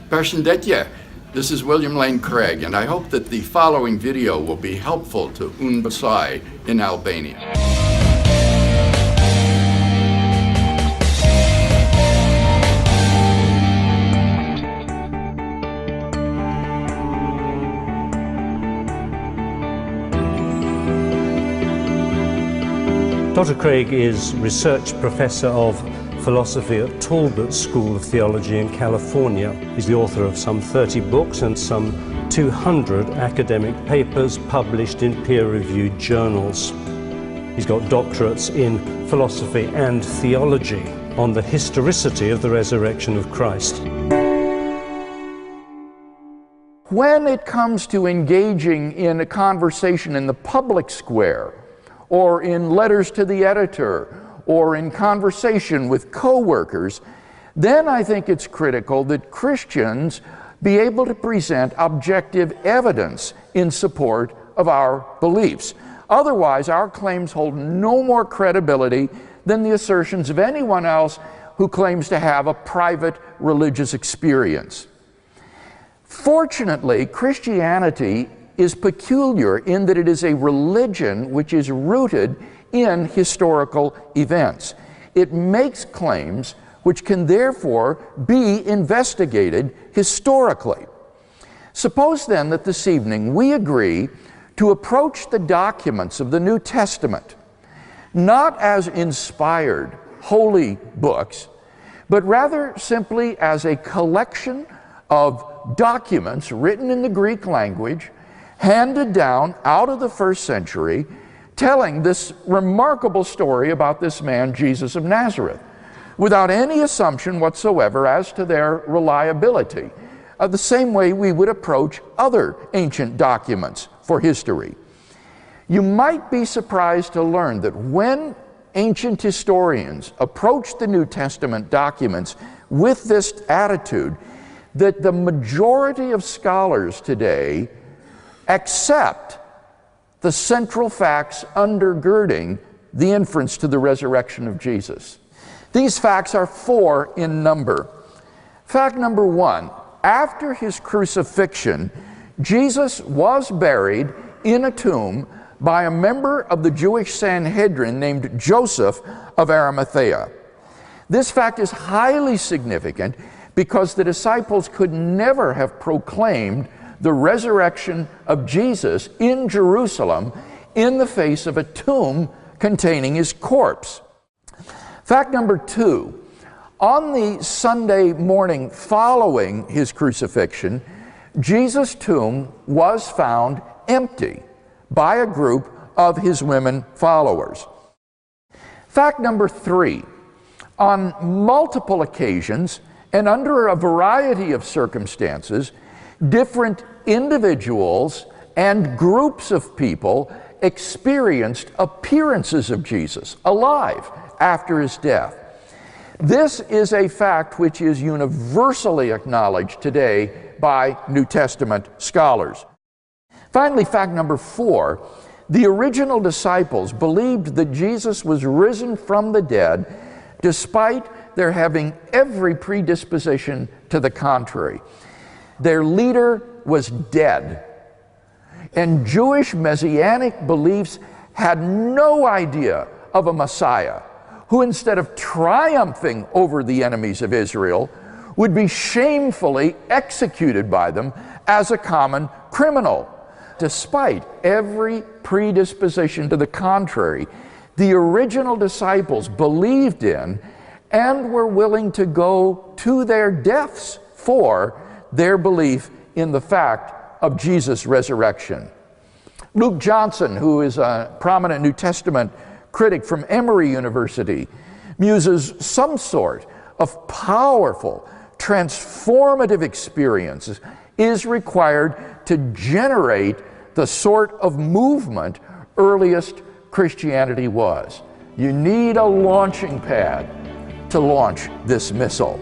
Përshëndetje, this is William Lane Craig, and I hope that the following video will be helpful to Muça in Albania. Dr. Craig is research professor of philosophy at Talbot School of Theology in California. He's the author of some 30 books and some 200 academic papers published in peer-reviewed journals. He's got doctorates in philosophy and theology on the historicity of the resurrection of Christ. When it comes to engaging in a conversation in the public square, or in letters to the editor, or in conversation with co-workers, then I think it's critical that Christians be able to present objective evidence in support of our beliefs. Otherwise, our claims hold no more credibility than the assertions of anyone else who claims to have a private religious experience. Fortunately, Christianity is peculiar in that it is a religion which is rooted in historical events. It makes claims which can therefore be investigated historically. Suppose then that this evening we agree to approach the documents of the New Testament not as inspired holy books, but rather simply as a collection of documents written in the Greek language, handed down out of the first century, telling this remarkable story about this man, Jesus of Nazareth, without any assumption whatsoever as to their reliability, the same way we would approach other ancient documents for history. You might be surprised to learn that when ancient historians approach the New Testament documents with this attitude, that the majority of scholars today accept the central facts undergirding the inference to the resurrection of Jesus. These facts are 4 in number. Fact number 1, after his crucifixion, Jesus was buried in a tomb by a member of the Jewish Sanhedrin named Joseph of Arimathea. This fact is highly significant because the disciples could never have proclaimed the resurrection of Jesus in Jerusalem in the face of a tomb containing his corpse. Fact number 2, on the Sunday morning following his crucifixion, Jesus' tomb was found empty by a group of his women followers. Fact number 3, on multiple occasions and under a variety of circumstances, different individuals and groups of people experienced appearances of Jesus alive after his death. This is a fact which is universally acknowledged today by New Testament scholars. Finally, fact number 4, the original disciples believed that Jesus was risen from the dead despite their having every predisposition to the contrary. Their leader was dead, and Jewish messianic beliefs had no idea of a Messiah who, instead of triumphing over the enemies of Israel, would be shamefully executed by them as a common criminal. Despite every predisposition to the contrary, the original disciples believed in and were willing to go to their deaths for their belief in the fact of Jesus' resurrection. Luke Johnson, who is a prominent New Testament critic from Emory University, muses some sort of powerful, transformative experiences is required to generate the sort of movement earliest Christianity was. You need a launching pad to launch this missile.